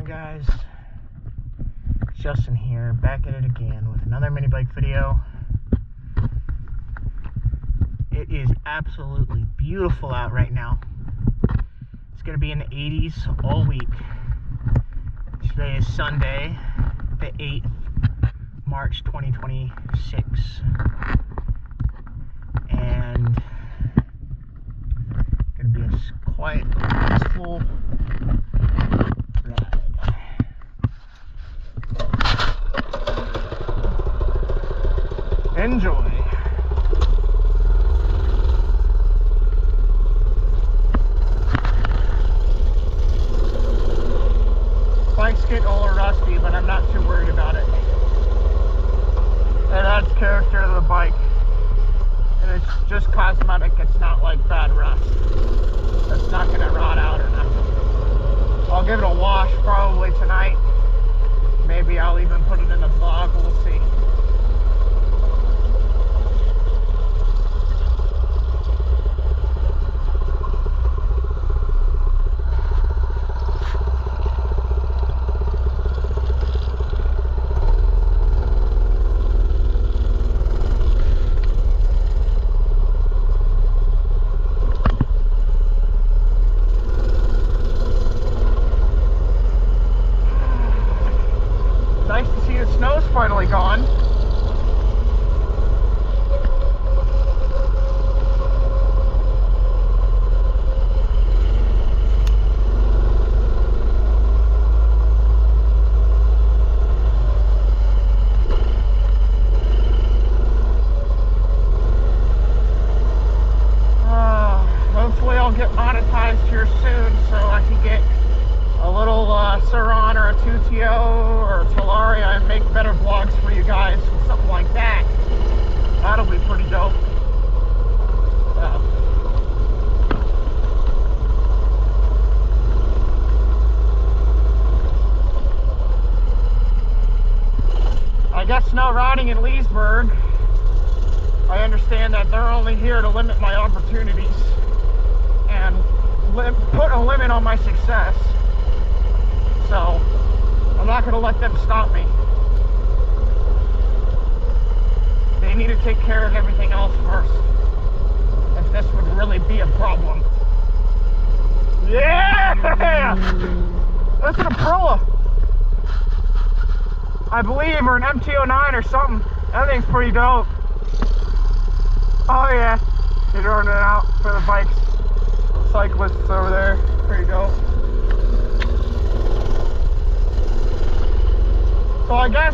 on, guys? Justin here, back at it again with another mini bike video. It is absolutely beautiful out right now. It's going to be in the 80s all week. Today is Sunday, the 8th, March 2026. And it's going to be a quiet, peaceful ride. Enjoy. Bike's getting a little rusty, but I'm not too worried about it. It adds character to the bike. And it's just cosmetic, it's not like bad rust. It's not going to rot out or nothing. I'll give it a wash probably tonight. Maybe I'll even put it in the vlog, we'll see. Nice to see the snow's finally gone. Hopefully I'll get monetized here soon so I can get a little Funnn or a 2TO or a Talaria and make better vlogs for you guys with something like that. That'll be pretty dope. I guess snow riding in Leesburg, I understand that they're only here to limit my opportunities and put a limit on my success. So, I'm not going to let them stop me. They need to take care of everything else first, if this would really be a problem. Yeah! That's an Aprilia, I believe, or an MT-09 or something. That thing's pretty dope. Oh yeah, they're throwing it out for the bikes. Cyclists over there, pretty dope. So I guess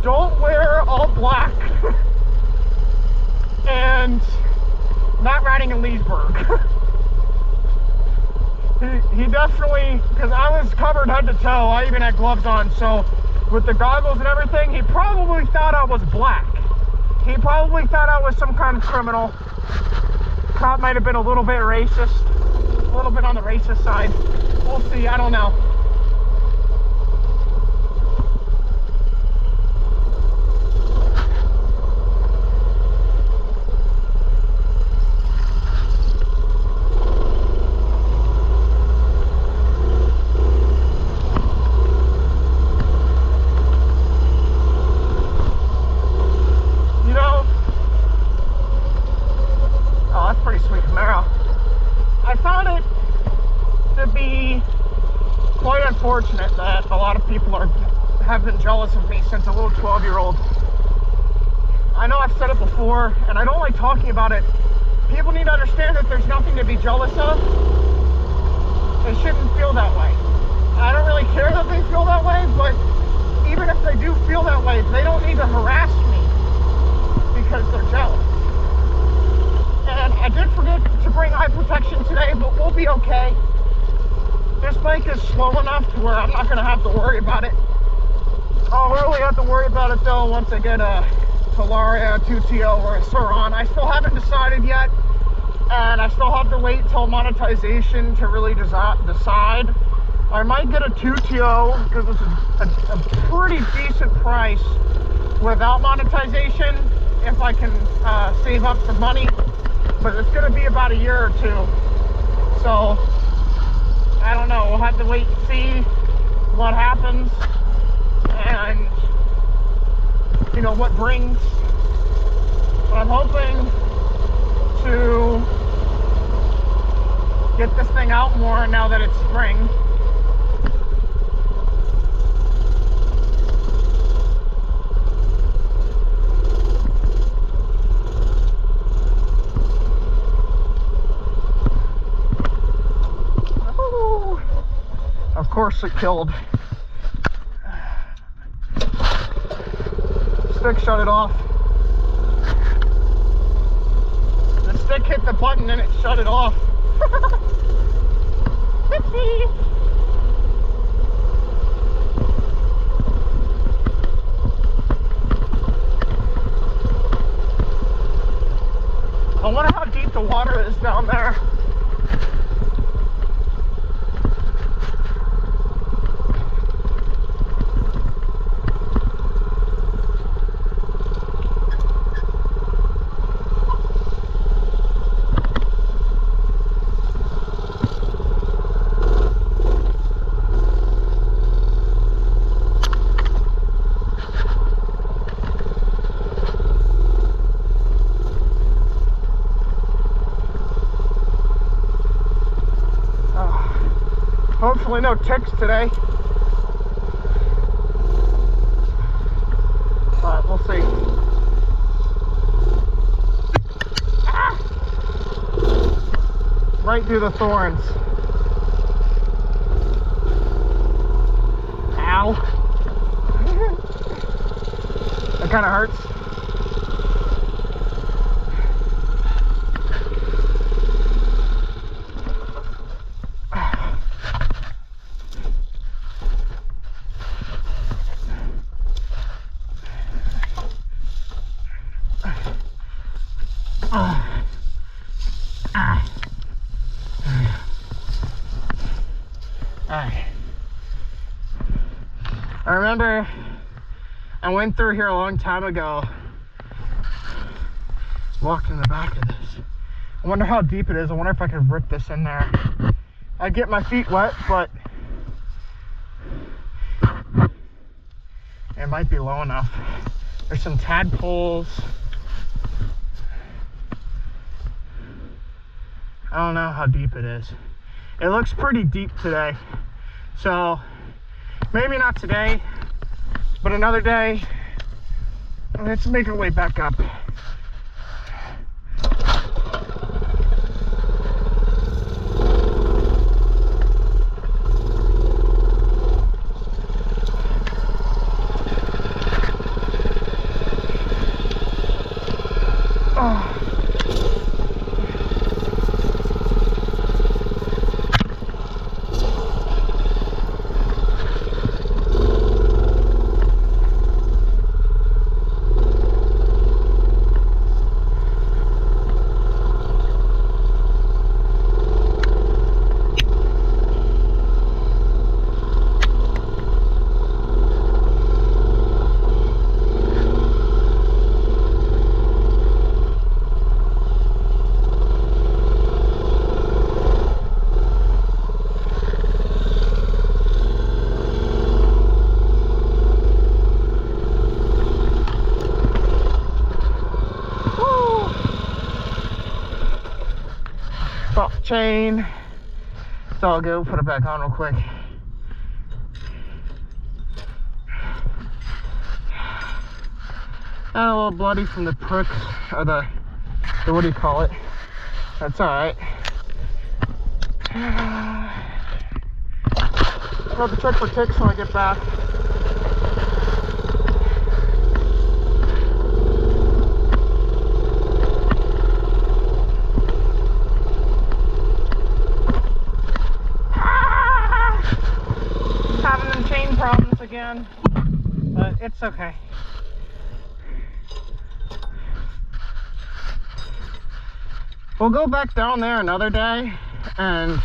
don't wear all black and not riding in Leesburg. he definitely, because I was covered head to toe, I even had gloves on, so with the goggles and everything, he probably thought I was black. He probably thought I was some kind of criminal. Cop might have been a little bit racist, a little bit on the racist side. We'll see, I don't know. I found it to be quite unfortunate that a lot of people have been jealous of me since a little 12-year-old. I know I've said it before, and I don't like talking about it. People need to understand that there's nothing to be jealous of. They shouldn't feel that way. I don't really care that they feel that way, but even if they do feel that way, they don't need to harass me because they're jealous. And I did forget to bring eye protection today, but we'll be okay. This bike is slow enough to where I'm not going to have to worry about it. I'll really have to worry about it though once I get a Talaria, a 2TO, or a Funnn. I still haven't decided yet, and I still have to wait till monetization to really decide. I might get a 2TO because it's a pretty decent price without monetization if I can save up some money. But it's going to be about a year or two. So I don't know. We'll have to wait and see what happens and, you know, what brings. But I'm hoping to get this thing out more now that it's spring. Of course it killed. Stick shut it off. The stick hit the button and it shut it off. I wonder how deep the water is down there. Hopefully no ticks today. But we'll see. Ah! Right through the thorns. Ow. That kind of hurts. I remember I went through here a long time ago, walked in the back of this. I wonder how deep it is. I wonder if I could rip this in there. I'd get my feet wet, but it might be low enough. There's some tadpoles. I don't know how deep it is. It looks pretty deep today. So maybe not today, but another day. Let's make our way back up. Chain. It's all good. We'll put it back on real quick. And a little bloody from the pricks, or the what do you call it? That's alright. I'll have to check for ticks when I get back. Problems again, but it's okay. We'll go back down there another day and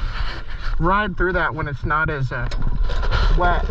ride through that when it's not as wet.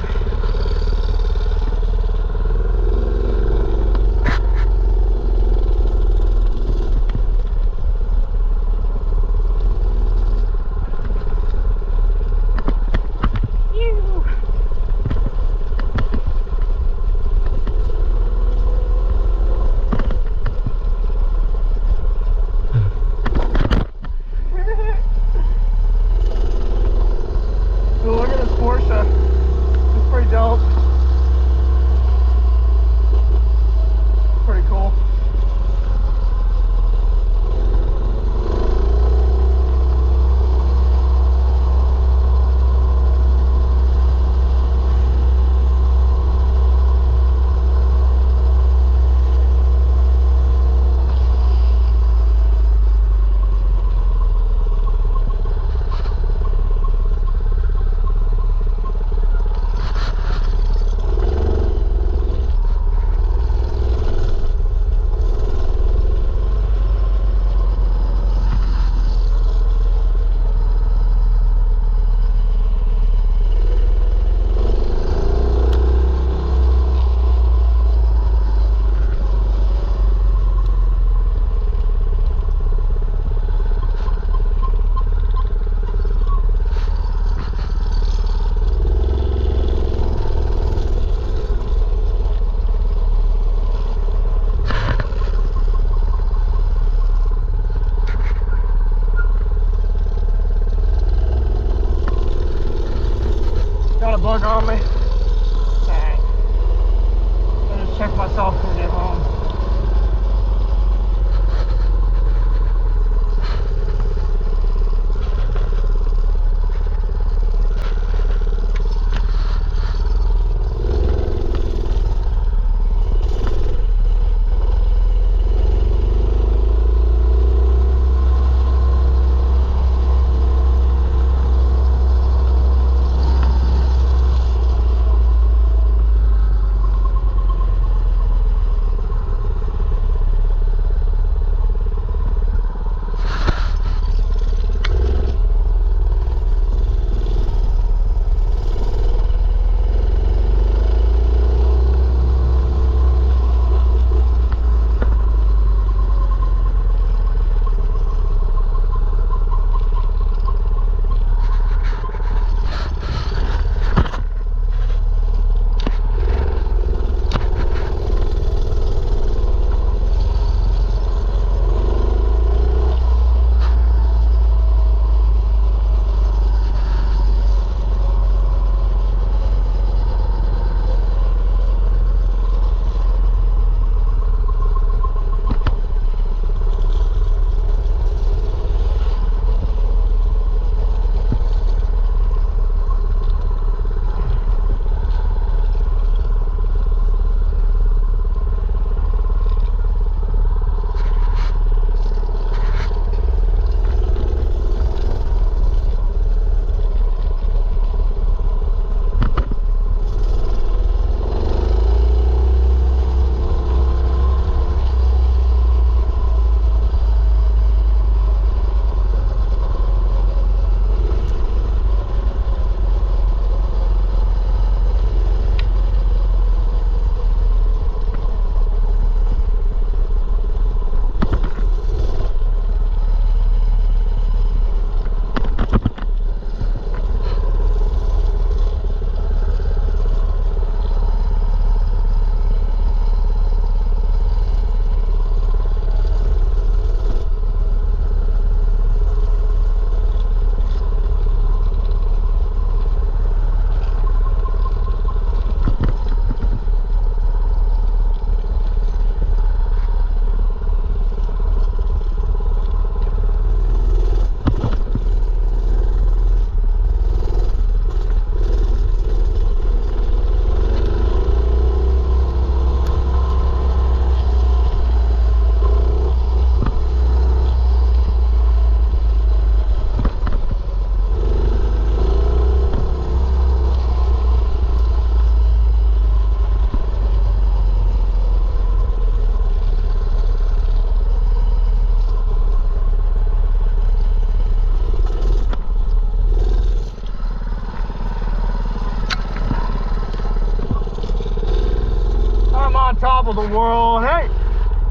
of the world, hey!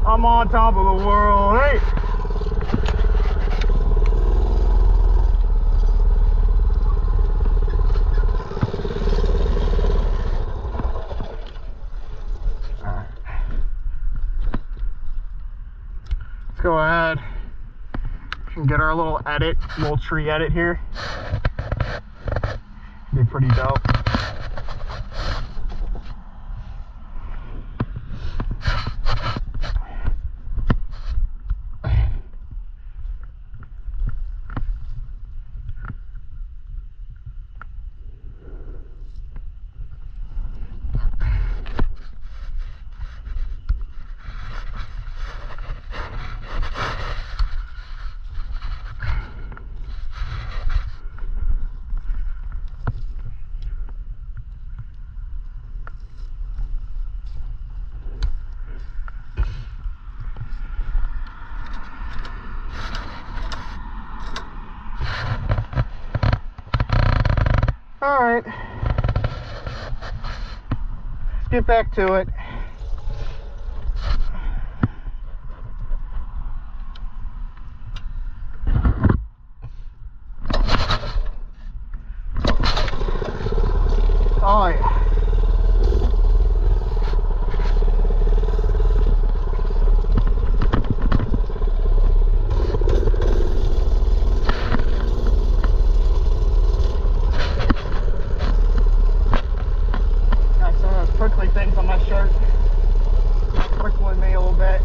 I'm on top of the world, hey! Let's go ahead and get our little tree edit here. Be pretty dope. All right, let's get back to it. Oh yeah. Prickly things on my shirt, prickling me a little bit.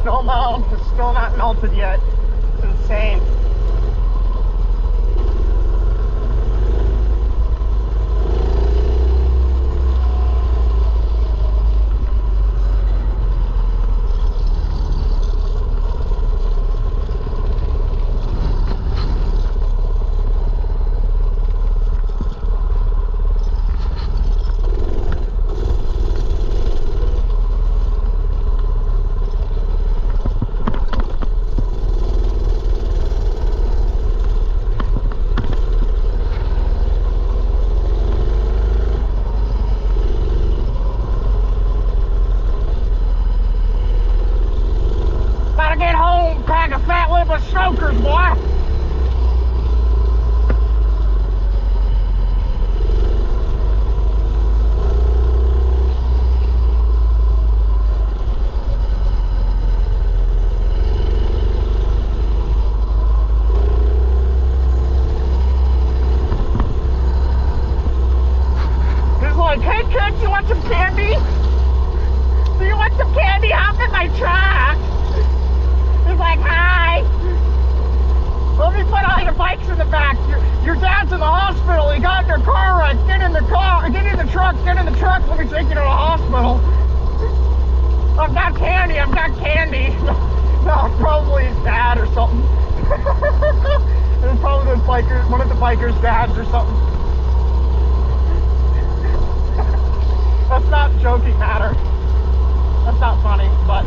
Snow mound is still not melted yet. It's insane. Get home, pack a fat lip of smokers, boy. He's like, hey kids, you want some candy? Do you want some candy? Hop in my truck. He's like, hi. Let me put all your bikes in the back. Your dad's in the hospital. He got in your car wreck. Get in the car. Get in the truck. Get in the truck. Let me take you to the hospital. I've got candy. I've got candy. No, probably his dad or something. It was probably the biker, one of the bikers' dads or something. That's not joking matter. That's not funny, but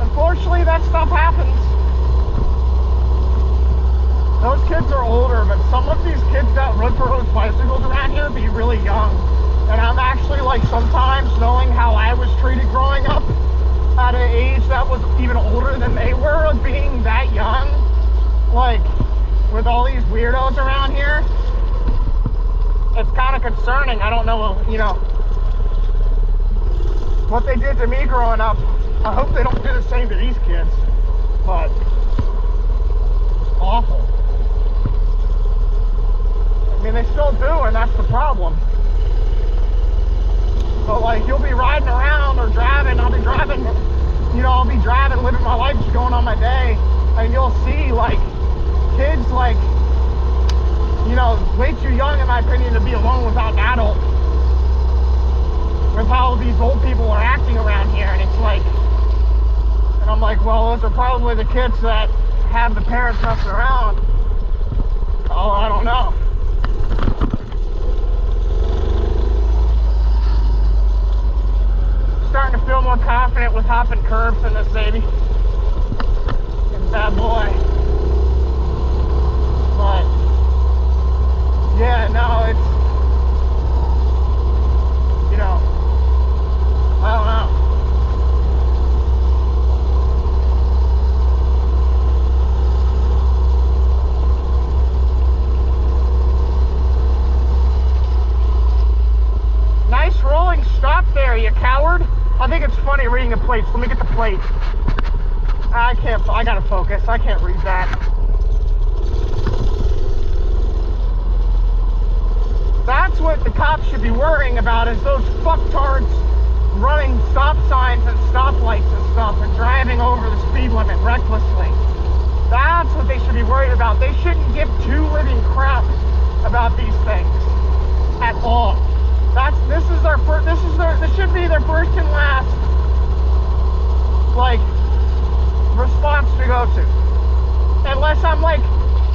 unfortunately that stuff happens. Those kids are older, but some of these kids that run for those bicycles around here be really young. And I'm actually like, sometimes knowing how I was treated growing up at an age that was even older than they were, being that young, like with all these weirdos around here, it's kind of concerning. I don't know, you know, what they did to me growing up. I hope they don't do the same to these kids. but awful. I mean, they still do, and that's the problem. But like, you'll be riding around or driving, I'll be driving, living my life, just going on my day, and you'll see like kids like, way too young in my opinion to be alone without an adult, with how these old people are acting around here. And it's like, and I'm like, well, those are probably the kids that have the parents messing around. Oh, I don't know. Starting to feel more confident with hopping curbs in this baby. It's bad boy. But yeah, no, it's, I don't know. Nice rolling stop there, you coward. I think it's funny reading the plates. Let me get the plate. I gotta focus. I can't read that. That's what the cops should be worrying about, is those fucktards running stop signs and stoplights and stuff and driving over the speed limit recklessly. That's what they should be worried about. They shouldn't give two living craps about these things at all. This should be their first and last, like, response to go to. Unless I'm like,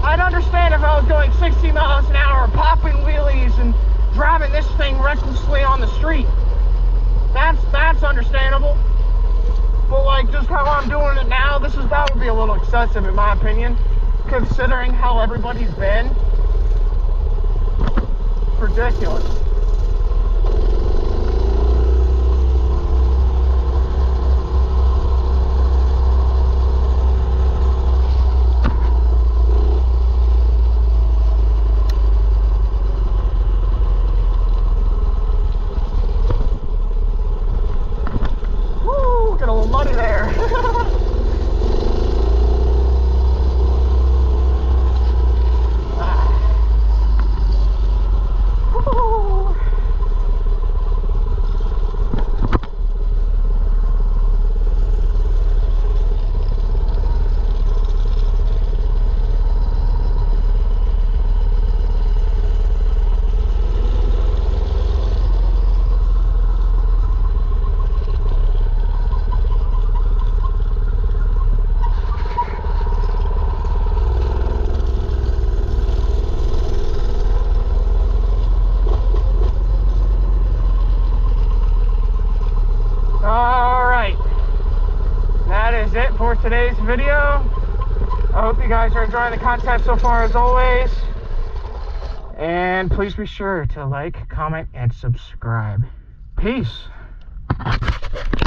I'd understand if I was going 60 miles an hour, popping wheelies and driving this thing recklessly on the street. That's understandable. But like, just how I'm doing it now, that would be a little excessive in my opinion, considering how everybody's been. Ridiculous. Woo, get a little muddy there. For today's video. I hope you guys are enjoying the content so far, as always, and please be sure to like, comment, and subscribe. Peace.